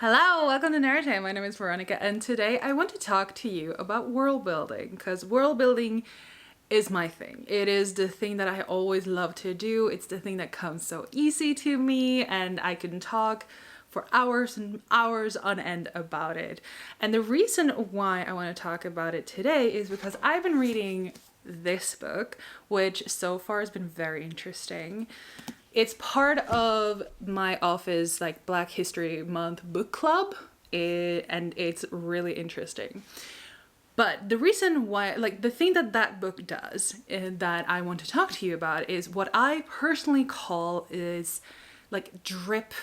Hello, welcome to Nerd Time. My name is Veronica, and today I want to talk to you about world building, because world building is my thing. It is the thing that I always love to do. It's the thing that comes so easy to me, and I can talk for hours and hours on end about it. And the reason why I want to talk about it today is because I've been reading this book, which so far has been very interesting. It's part of my office Black History Month book club, and it's really interesting. But the reason why, the thing that book does that I want to talk to you about is what I personally call is drip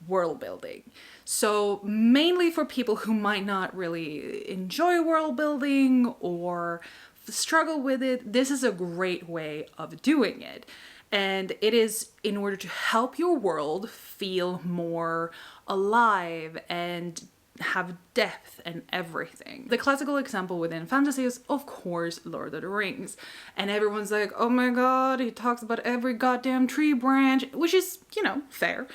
world building. So mainly for people who might not really enjoy world building or struggle with it, this is a great way of doing it. And it is in order to help your world feel more alive and have depth and everything. The classical example within fantasy is, of course, Lord of the Rings. And everyone's like, oh my god, he talks about every goddamn tree branch, which is, fair.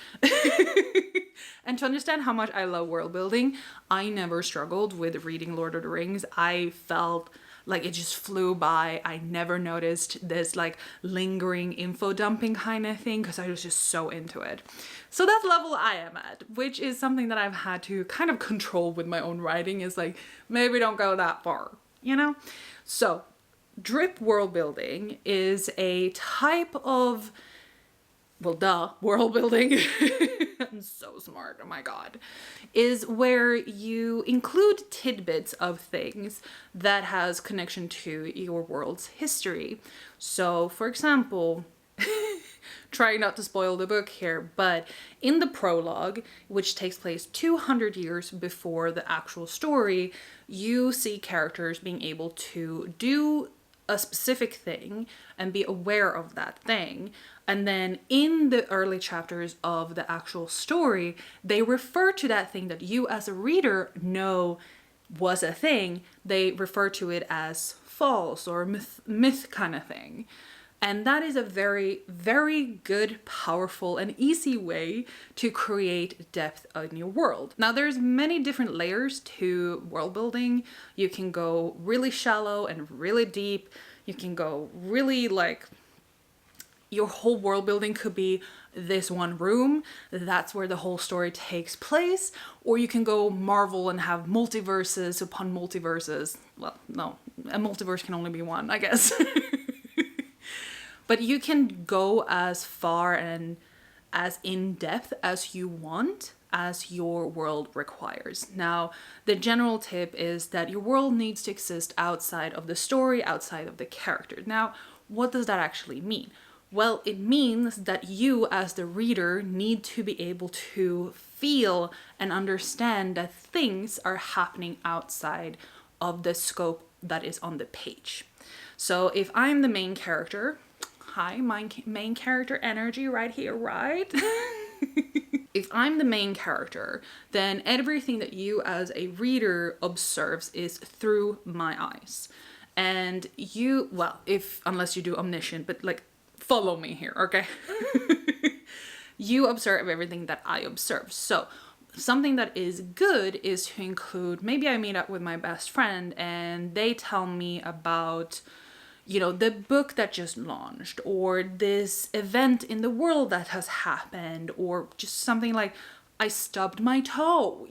And to understand how much I love world building, I never struggled with reading Lord of the Rings. I felt like it just flew by. I never noticed this lingering info dumping kind of thing because I was just so into it. So that's the level I am at, which is something that I've had to kind of control with my own writing, is maybe don't go that far, So drip world building is a type of, world building. I'm so smart, oh my god. Is where you include tidbits of things that has connection to your world's history. So for example, try not to spoil the book here, but in the prologue, which takes place 200 years before the actual story, you see characters being able to do a specific thing and be aware of that thing. And then in the early chapters of the actual story, they refer to that thing that you as a reader know was a thing. They refer to it as false or myth kind of thing. And that is a very, very good, powerful, and easy way to create depth in your world. Now, there's many different layers to world building. You can go really shallow and really deep. You can go really your whole world building could be this one room. That's where the whole story takes place. Or you can go Marvel and have multiverses upon multiverses. Well, no, a multiverse can only be one, I guess. But you can go as far and as in-depth as you want, as your world requires. Now, the general tip is that your world needs to exist outside of the story, outside of the character. Now, what does that actually mean? Well, it means that you as the reader need to be able to feel and understand that things are happening outside of the scope that is on the page. So if I'm the main character, hi, my main character energy right here, right? If I'm the main character, then everything that you as a reader observes is through my eyes. And you, unless you do omniscient, but follow me here, okay? You observe everything that I observe. So something that is good is to include, maybe I meet up with my best friend and they tell me about the book that just launched, or this event in the world that has happened, or just something like I stubbed my toe,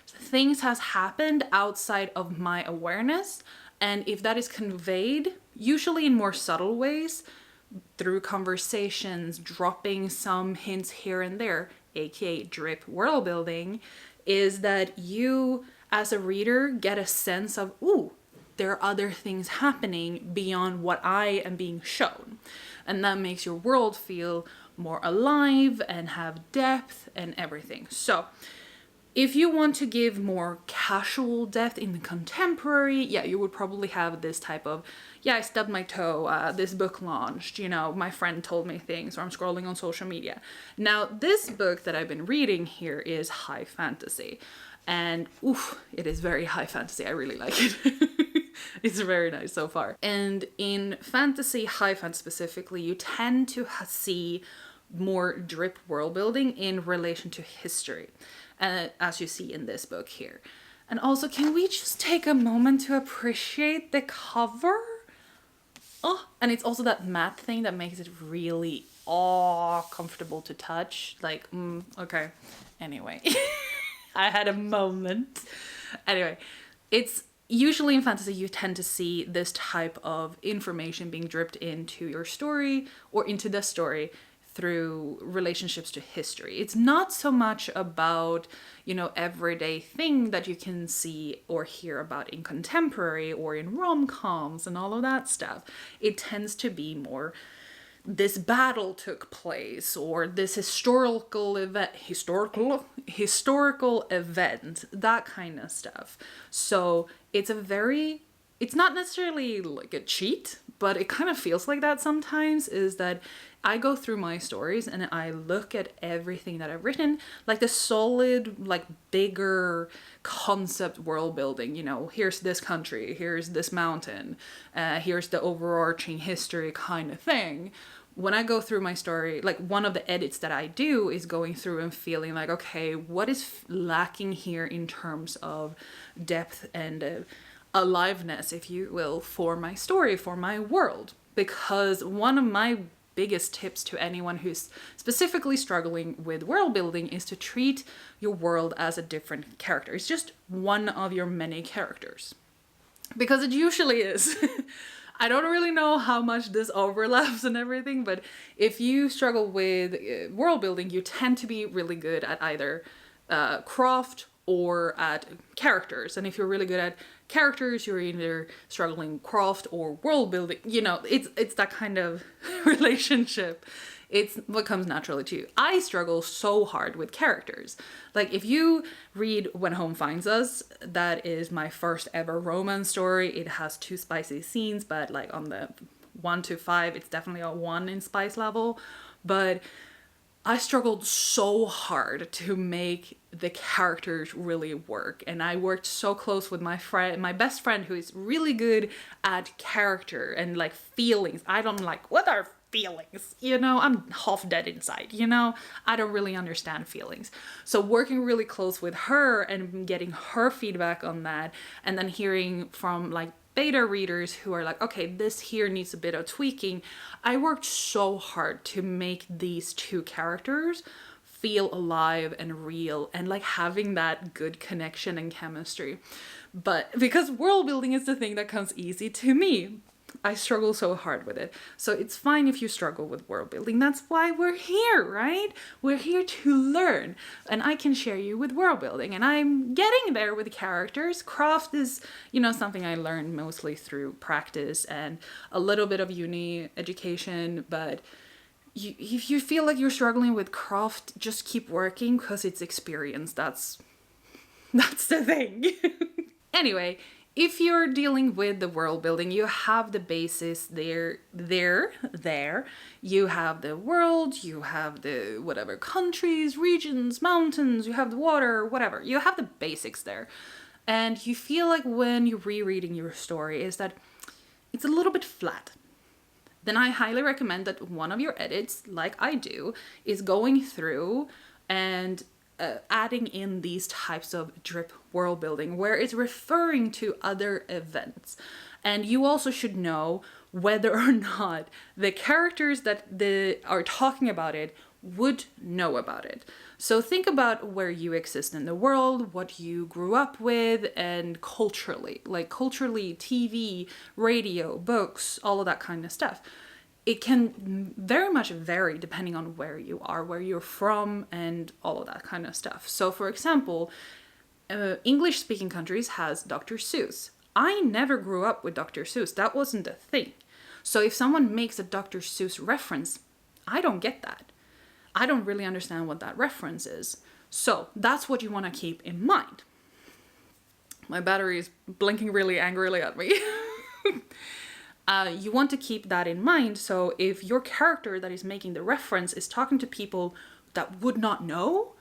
Things has happened outside of my awareness. And if that is conveyed, usually in more subtle ways, through conversations, dropping some hints here and there, aka drip world building, is that you as a reader get a sense of, ooh, there are other things happening beyond what I am being shown. And that makes your world feel more alive and have depth and everything. So if you want to give more casual depth in the contemporary, you would probably have this type of, I stubbed my toe, this book launched, my friend told me things, or I'm scrolling on social media. Now, this book that I've been reading here is high fantasy. And it is very high fantasy. I really like it. It's very nice so far. And in fantasy, high fantasy specifically, you tend to see more drip world building in relation to history. as you see in this book here. And also, can we just take a moment to appreciate the cover? Oh, and it's also that matte thing that makes it really comfortable to touch. Like, okay. Anyway, I had a moment. Anyway, it's usually in fantasy you tend to see this type of information being dripped into your story or into the story through relationships to history. It's not so much about, everyday thing that you can see or hear about in contemporary or in rom-coms and all of that stuff. It tends to be more, this battle took place, or this historical event, that kind of stuff. So it's not necessarily like a cheat, but it kind of feels like that sometimes, is that I go through my stories and I look at everything that I've written, like the solid, like bigger concept world building, here's this country, here's this mountain, here's the overarching history kind of thing. When I go through my story, like one of the edits that I do is going through and feeling like, okay, what is lacking here in terms of depth and aliveness, if you will, for my story, for my world. Because one of my biggest tips to anyone who's specifically struggling with world building is to treat your world as a different character. It's just one of your many characters. Because it usually is. I don't really know how much this overlaps and everything, but if you struggle with world building, you tend to be really good at either craft or at characters. And if you're really good at characters, you're either struggling craft or world building. It's that kind of relationship. It's what comes naturally to you. I struggle so hard with characters. Like if you read When Home Finds Us, that is my first ever romance story. It has 2 spicy scenes, but like on the 1 to 5, it's definitely a 1 in spice level. But I struggled so hard to make the characters really work. And I worked so close with my best friend, who is really good at character and like feelings. I don't like, what are feelings? I'm half dead inside, I don't really understand feelings. So working really close with her and getting her feedback on that, and then hearing from like beta readers who are like, okay, this here needs a bit of tweaking. I worked so hard to make these 2 characters feel alive and real and like having that good connection and chemistry. But because world building is the thing that comes easy to me, I struggle so hard with it. So it's fine if you struggle with world building. That's why we're here, right? We're here to learn. And I can share you with world building. And I'm getting there with characters. Craft is, something I learned mostly through practice and a little bit of uni education. But if you feel like you're struggling with craft, just keep working because it's experience. That's the thing. Anyway, if you're dealing with the world building, you have the basis there. You have the world, you have the whatever countries, regions, mountains, you have the water, whatever. You have the basics there. And you feel like when you're rereading your story is that it's a little bit flat. Then I highly recommend that one of your edits, like I do, is going through and adding in these types of drip world building where it's referring to other events. And you also should know whether or not the characters that are talking about it would know about it. So think about where you exist in the world, what you grew up with, and culturally, TV, radio, books, all of that kind of stuff. It can very much vary depending on where you are, where you're from, and all of that kind of stuff. So for example, English-speaking countries has Dr. Seuss. I never grew up with Dr. Seuss. That wasn't a thing. So if someone makes a Dr. Seuss reference, I don't get that. I don't really understand what that reference is. So that's what you want to keep in mind. My battery is blinking really angrily at me. You want to keep that in mind. So if your character that is making the reference is talking to people that would not know,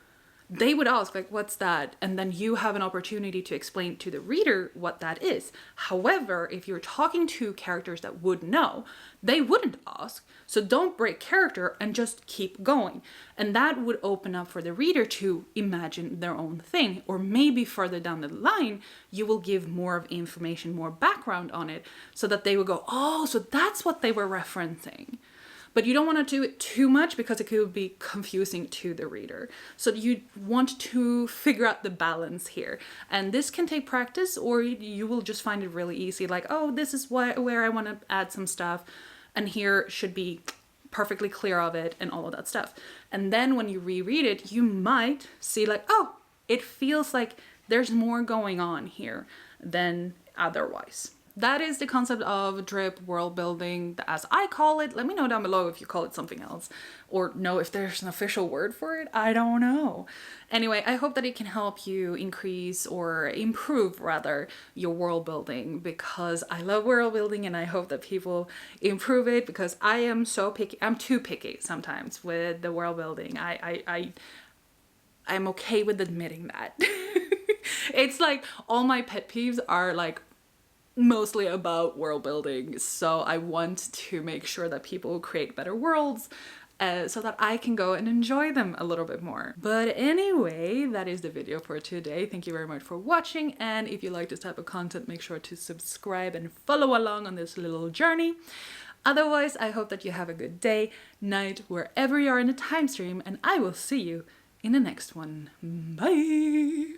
they would ask like, what's that? And then you have an opportunity to explain to the reader what that is. However, if you're talking to characters that would know, they wouldn't ask. So don't break character and just keep going. And that would open up for the reader to imagine their own thing. Or maybe further down the line, you will give more of information, more background on it, so that they will go, oh, so that's what they were referencing. But you don't want to do it too much because it could be confusing to the reader. So you want to figure out the balance here. And this can take practice, or you will just find it really easy. Like, oh, this is where I want to add some stuff. And here should be perfectly clear of it and all of that stuff. And then when you reread it, you might see like, oh, it feels like there's more going on here than otherwise. That is the concept of drip world building, as I call it. Let me know down below if you call it something else, or know if there's an official word for it. I don't know. Anyway, I hope that it can help you increase or improve rather your world building, because I love world building and I hope that people improve it, because I am so picky. I'm too picky sometimes with the world building. I'm okay with admitting that. It's like all my pet peeves are like mostly about world building, so I want to make sure that people create better worlds so that I can go and enjoy them a little bit more. But anyway, that is the video for today. Thank you very much for watching, and if you like this type of content, make sure to subscribe and follow along on this little journey. Otherwise, I hope that you have a good day, night, wherever you are in the time stream, and I will see you in the next one. Bye!